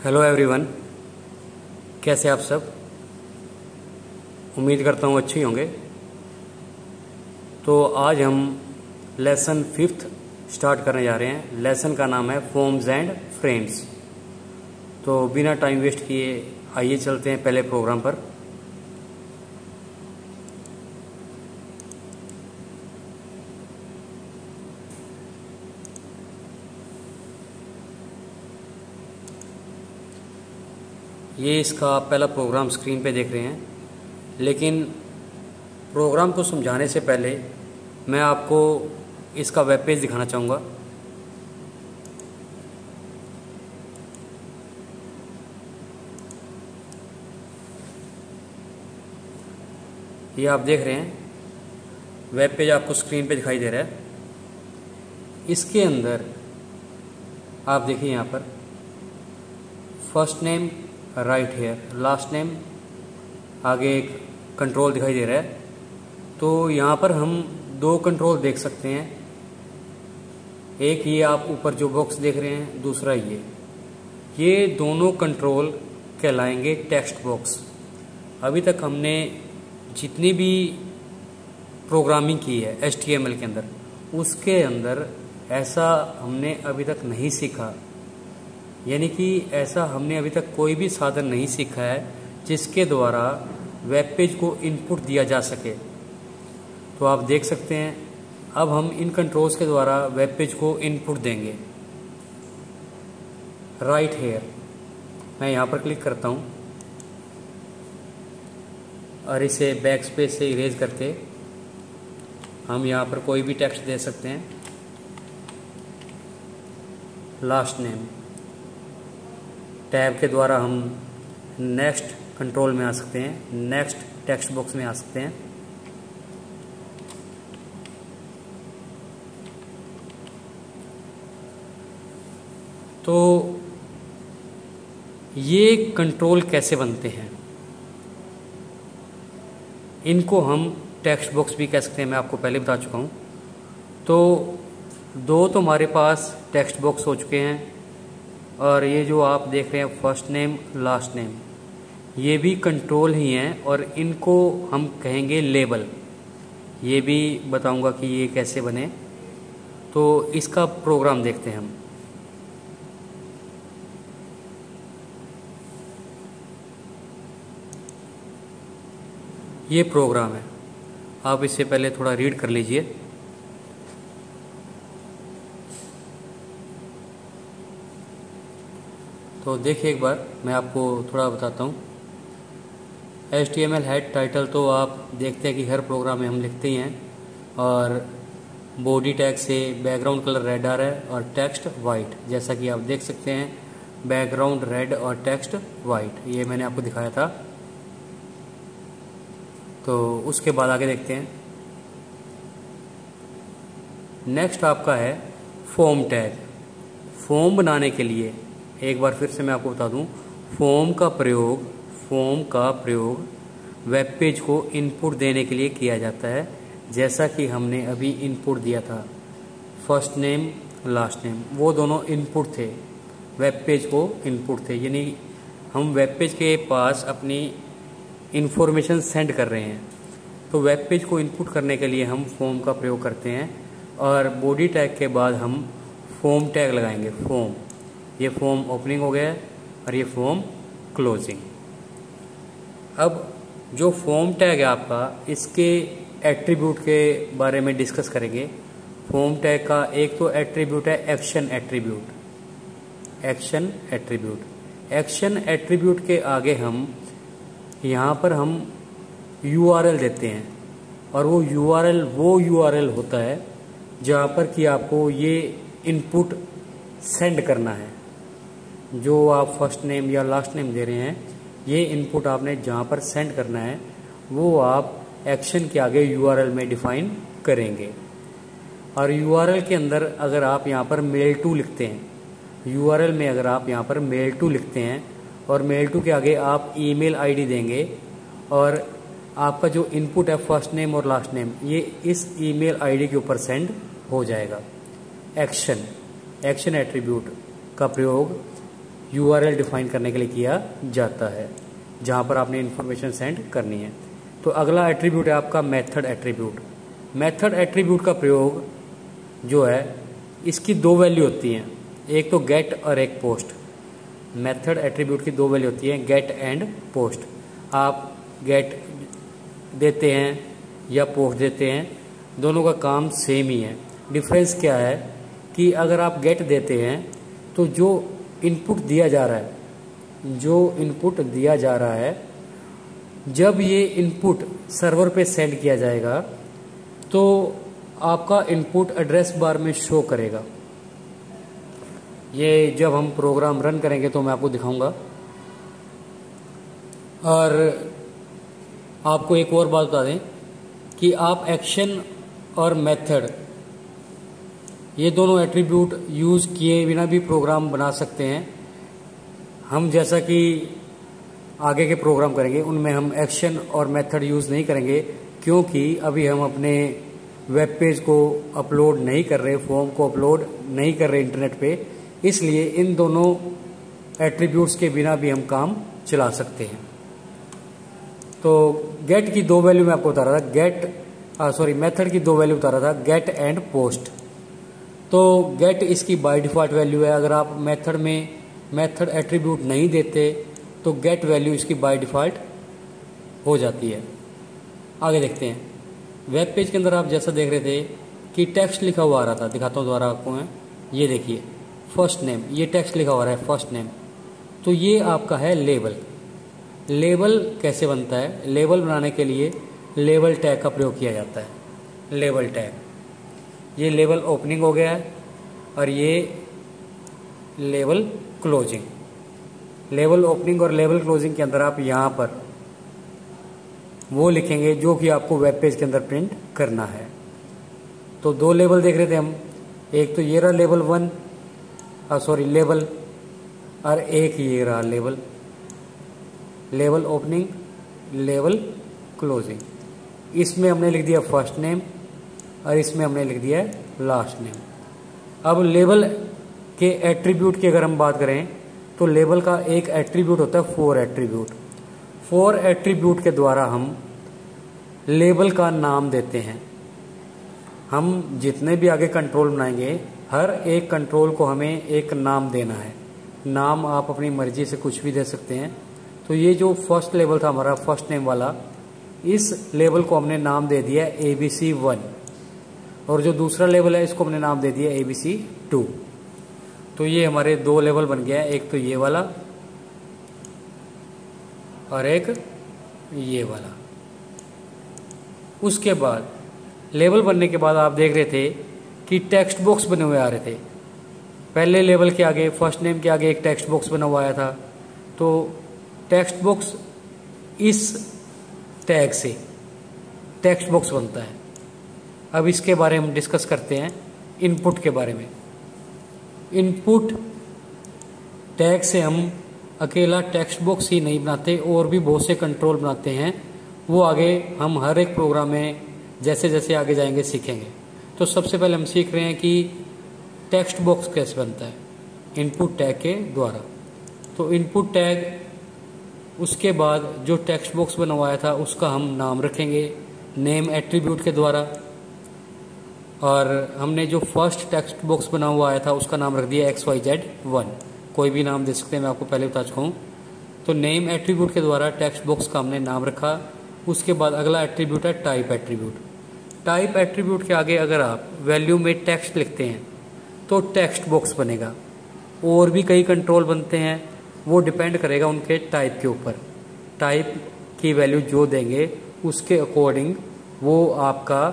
Hello everyone, कैसे आप सब। उम्मीद करता हूँ अच्छे ही होंगे। तो आज हम लेसन 5th स्टार्ट करने जा रहे हैं। लेसन का नाम है फॉर्म्स एंड फ्रेम्स। तो बिना टाइम वेस्ट किए आइए चलते हैं पहले प्रोग्राम पर। ये इसका पहला प्रोग्राम स्क्रीन पे देख रहे हैं, लेकिन प्रोग्राम को समझाने से पहले मैं आपको इसका वेब पेज दिखाना चाहूँगा। ये आप देख रहे हैं वेब पेज आपको स्क्रीन पे दिखाई दे रहा है। इसके अंदर आप देखिए यहाँ पर first name write here, last name, आगे एक कंट्रोल दिखाई दे रहा है। तो यहाँ पर हम दो कंट्रोल देख सकते हैं। एक ये आप ऊपर जो बॉक्स देख रहे हैं, दूसरा ये दोनों कंट्रोल कहलाएंगे टेक्स्ट बॉक्स। अभी तक हमने जितनी भी प्रोग्रामिंग की है HTML के अंदर, उसके अंदर ऐसा हमने अभी तक नहीं सीखा। यानी कि ऐसा हमने अभी तक कोई भी साधन नहीं सीखा है जिसके द्वारा वेब पेज को इनपुट दिया जा सके। तो आप देख सकते हैं अब हम इन कंट्रोल्स के द्वारा वेब पेज को इनपुट देंगे। राइट हेयर, मैं यहाँ पर क्लिक करता हूँ और इसे बैक स्पेस से इरेज करके हम यहाँ पर कोई भी टेक्स्ट दे सकते हैं। लास्ट नेम, टैब के द्वारा हम नेक्स्ट कंट्रोल में आ सकते हैं, नेक्स्ट टेक्स्ट बॉक्स में आ सकते हैं। तो ये कंट्रोल कैसे बनते हैं, इनको हम टेक्स्ट बॉक्स भी कह सकते हैं, मैं आपको पहले बता चुका हूँ। तो दो तो हमारे पास टेक्स्ट बॉक्स हो चुके हैं, और ये जो आप देख रहे हैं फर्स्ट नेम लास्ट नेम, ये भी कंट्रोल ही हैं और इनको हम कहेंगे लेबल। ये भी बताऊंगा कि ये कैसे बने। तो इसका प्रोग्राम देखते हैं हम। ये प्रोग्राम है, आप इससे पहले थोड़ा रीड कर लीजिए। तो देखिए एक बार मैं आपको थोड़ा बताता हूँ। HTML हेड टाइटल तो आप देखते हैं कि हर प्रोग्राम में हम लिखते ही हैं, और बॉडी टैग से बैकग्राउंड कलर रेड आ रहा है और टेक्स्ट वाइट, जैसा कि आप देख सकते हैं बैकग्राउंड रेड और टेक्स्ट वाइट, ये मैंने आपको दिखाया था। तो उसके बाद आगे देखते हैं। नेक्स्ट आपका है फॉर्म टैग। फॉर्म बनाने के लिए एक बार फिर से मैं आपको बता दूं, फॉर्म का प्रयोग वेब पेज को इनपुट देने के लिए किया जाता है। जैसा कि हमने अभी इनपुट दिया था, फर्स्ट नेम लास्ट नेम, वो दोनों इनपुट थे, वेब पेज को इनपुट थे। यानी हम वेब पेज के पास अपनी इंफॉर्मेशन सेंड कर रहे हैं। तो वेब पेज को इनपुट करने के लिए हम फॉर्म का प्रयोग करते हैं, और बॉडी टैग के बाद हम फॉर्म टैग लगाएंगे। फॉर्म, ये फॉर्म ओपनिंग हो गया है और ये फॉर्म क्लोजिंग। अब जो फॉर्म टैग है आपका, इसके एट्रीब्यूट के बारे में डिस्कस करेंगे। फॉर्म टैग का एक तो एट्रीब्यूट है एक्शन एट्रीब्यूट। एक्शन एट्रीब्यूट के आगे हम यहाँ पर हम URL देते हैं, और वो URL होता है जहाँ पर कि आपको ये इनपुट सेंड करना है। जो आप फर्स्ट नेम या लास्ट नेम दे रहे हैं, ये इनपुट आपने जहाँ पर सेंड करना है वो आप एक्शन के आगे URL में डिफाइन करेंगे। और URL के अंदर अगर आप यहाँ पर मेल टू लिखते हैं, URL में अगर आप यहाँ पर मेल टू लिखते हैं और मेल टू के आगे आप ईमेल आईडी देंगे, और आपका जो इनपुट है फर्स्ट नेम और लास्ट नेम, ये इस ईमेल आईडी के ऊपर सेंड हो जाएगा। एक्शन एट्रीब्यूट का प्रयोग URL डिफाइन करने के लिए किया जाता है, जहाँ पर आपने इन्फॉर्मेशन सेंड करनी है। तो अगला एट्रीब्यूट है आपका मेथड एट्रीब्यूट। मेथड एट्रीब्यूट का प्रयोग जो है, इसकी दो वैल्यू होती हैं, एक तो गेट और एक पोस्ट। मेथड एट्रीब्यूट की दो वैल्यू होती है, गेट एंड पोस्ट। आप गेट देते हैं या पोस्ट देते हैं, दोनों का काम सेम ही है। डिफरेंस क्या है कि अगर आप गेट देते हैं तो जो इनपुट दिया जा रहा है, जब ये इनपुट सर्वर पे सेंड किया जाएगा तो आपका इनपुट एड्रेस बार में शो करेगा। ये जब हम प्रोग्राम रन करेंगे तो मैं आपको दिखाऊंगा। और आपको एक और बात बता दें कि आप एक्शन और मेथड, ये दोनों एट्रीब्यूट यूज़ किए बिना भी प्रोग्राम बना सकते हैं। हम जैसा कि आगे के प्रोग्राम करेंगे उनमें हम एक्शन और मेथड यूज़ नहीं करेंगे, क्योंकि अभी हम अपने वेब पेज को अपलोड नहीं कर रहे, फॉर्म को अपलोड नहीं कर रहे इंटरनेट पे, इसलिए इन दोनों एट्रीब्यूट्स के बिना भी हम काम चला सकते हैं। तो गेट की दो वैल्यू मैं आपको बता रहा था, मेथड की दो वैल्यू बता रहा था, गेट एंड पोस्ट। तो गेट इसकी बाय डिफ़ॉल्ट वैल्यू है। अगर आप मेथड में मेथड एट्रीब्यूट नहीं देते तो गेट वैल्यू इसकी बाय डिफ़ॉल्ट हो जाती है। आगे देखते हैं। वेब पेज के अंदर आप जैसा देख रहे थे कि टेक्स्ट लिखा हुआ आ रहा था, दिखाता हूँ दोबारा आपको मैं। ये देखिए फर्स्ट नेम, ये टेक्स्ट लिखा हुआ है फर्स्ट नेम, तो ये आपका है लेबल। लेबल कैसे बनता है? लेबल बनाने के लिए लेबल टैग का प्रयोग किया जाता है। लेबल टैग, ये लेबल ओपनिंग हो गया है और ये लेबल क्लोजिंग। लेबल ओपनिंग और लेबल क्लोजिंग के अंदर आप यहाँ पर वो लिखेंगे जो कि आपको वेब पेज के अंदर प्रिंट करना है। तो दो लेबल देख रहे थे हम, एक तो ये रहा लेबल लेबल, और एक ये रहा label, label opening label closing. इसमें हमने लिख दिया फर्स्ट नेम और इसमें हमने लिख दिया लास्ट नेम। अब लेबल के एट्रीब्यूट की अगर हम बात करें तो लेबल का एक एट्रीब्यूट होता है फॉर एट्रीब्यूट। फॉर एट्रीब्यूट के द्वारा हम लेबल का नाम देते हैं। हम जितने भी आगे कंट्रोल बनाएंगे, हर एक कंट्रोल को हमें एक नाम देना है। नाम आप अपनी मर्जी से कुछ भी दे सकते हैं। तो ये जो फर्स्ट लेबल था हमारा फर्स्ट नेम वाला, इस लेबल को हमने नाम दे दिया ABC1, और जो दूसरा लेबल है इसको हमने नाम दे दिया ABC2। तो ये हमारे दो लेबल बन गया है, एक तो ये वाला और एक ये वाला। उसके बाद लेबल बनने के बाद आप देख रहे थे कि टेक्स्ट बॉक्स बने हुए आ रहे थे। पहले लेबल के आगे फर्स्ट नेम के आगे एक टेक्स्ट बॉक्स बना हुआ आया था। तो टेक्स्ट बॉक्स इस टैग से टेक्स्ट बॉक्स बनता है। अब इसके बारे में हम डिस्कस करते हैं, इनपुट के बारे में। इनपुट टैग से हम अकेला टेक्स्ट बॉक्स ही नहीं बनाते, और भी बहुत से कंट्रोल बनाते हैं। वो आगे हम हर एक प्रोग्राम में जैसे जैसे आगे जाएंगे सीखेंगे। तो सबसे पहले हम सीख रहे हैं कि टेक्स्ट बॉक्स कैसे बनता है इनपुट टैग के द्वारा। तो इनपुट टैग, उसके बाद जो टेक्स्ट बॉक्स बनवाया था उसका हम नाम रखेंगे नेम एट्रीब्यूट के द्वारा। और हमने जो फर्स्ट टेक्स्ट बॉक्स बना हुआ आया था उसका नाम रख दिया XYZ1। कोई भी नाम दे सकते हैं, मैं आपको पहले बता चुका हूँ। तो नेम एट्रीब्यूट के द्वारा टेक्स्ट बॉक्स का हमने नाम रखा। उसके बाद अगला एट्रीब्यूट है टाइप एट्रीब्यूट। टाइप एट्रीब्यूट के आगे अगर आप वैल्यू में टेक्स्ट लिखते हैं तो टेक्स्ट बॉक्स बनेगा। और भी कई कंट्रोल बनते हैं, वो डिपेंड करेगा उनके टाइप के ऊपर। टाइप की वैल्यू जो देंगे उसके अकॉर्डिंग वो आपका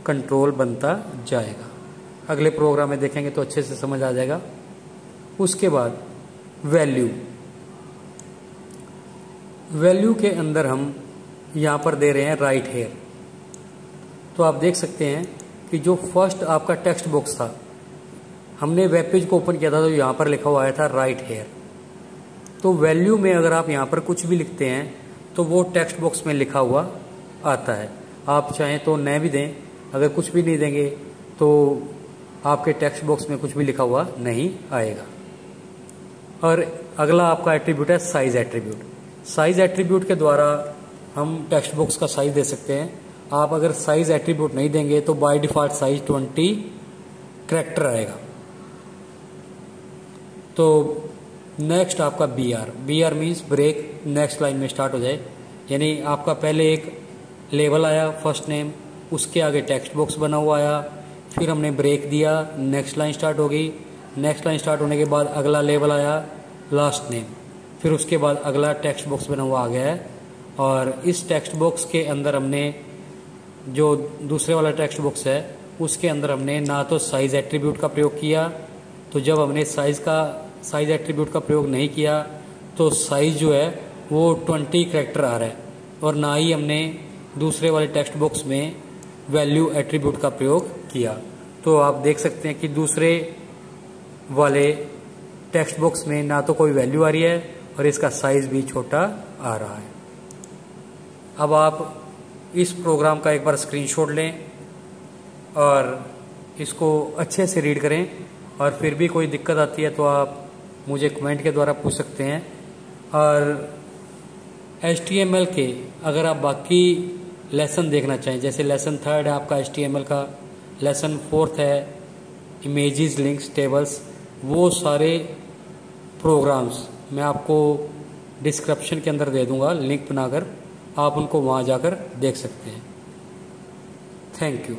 कंट्रोल बनता जाएगा। अगले प्रोग्राम में देखेंगे तो अच्छे से समझ आ जाएगा। उसके बाद वैल्यू के अंदर हम यहाँ पर दे रहे हैं राइट हेयर। तो आप देख सकते हैं कि जो फर्स्ट आपका टेक्स्ट बॉक्स था, हमने वेब पेज को ओपन किया था तो यहाँ पर लिखा हुआ आया था राइट हेयर। तो वैल्यू में अगर आप यहाँ पर कुछ भी लिखते हैं तो वो टेक्स्ट बॉक्स में लिखा हुआ आता है। आप चाहें तो न भी दें, अगर कुछ भी नहीं देंगे तो आपके टेक्स्ट बॉक्स में कुछ भी लिखा हुआ नहीं आएगा। और अगला आपका एट्रीब्यूट है साइज एट्रीब्यूट। साइज एट्रीब्यूट के द्वारा हम टेक्स्ट बॉक्स का साइज दे सकते हैं। आप अगर साइज एट्रीब्यूट नहीं देंगे तो बाय डिफॉल्ट साइज 20 कैरेक्टर आएगा। तो नेक्स्ट आपका B R means break, next line में स्टार्ट हो जाए। यानी आपका पहले एक लेबल आया फर्स्ट नेम, उसके आगे टेक्स्ट बॉक्स बना हुआ आया, फिर हमने ब्रेक दिया, नेक्स्ट लाइन स्टार्ट हो गई। नेक्स्ट लाइन स्टार्ट होने के बाद अगला लेबल आया लास्ट नेम, फिर उसके बाद अगला टेक्स्ट बॉक्स बना हुआ आ गया है। और इस टेक्स्ट बॉक्स के अंदर हमने जो दूसरे वाला टेक्स्ट बॉक्स है उसके अंदर हमने ना तो साइज एट्रीब्यूट का प्रयोग किया, तो जब हमने साइज एट्रीब्यूट का प्रयोग नहीं किया तो साइज जो है वो 20 कैरेक्टर आ रहा है, और ना ही हमने दूसरे वाले टेक्स्ट बॉक्स में वैल्यू एट्रीब्यूट का प्रयोग किया। तो आप देख सकते हैं कि दूसरे वाले टेक्स्ट बॉक्स में ना तो कोई वैल्यू आ रही है और इसका साइज भी छोटा आ रहा है। अब आप इस प्रोग्राम का एक बार स्क्रीनशॉट लें और इसको अच्छे से रीड करें, और फिर भी कोई दिक्कत आती है तो आप मुझे कमेंट के द्वारा पूछ सकते हैं। और HTML के अगर आप बाकी लेसन देखना चाहें, जैसे लेसन 3 है आपका HTML का, लेसन 4 है इमेजेस, लिंक्स, टेबल्स, वो सारे प्रोग्राम्स मैं आपको डिस्क्रिप्शन के अंदर दे दूंगा लिंक बनाकर, आप उनको वहाँ जाकर देख सकते हैं। Thank you.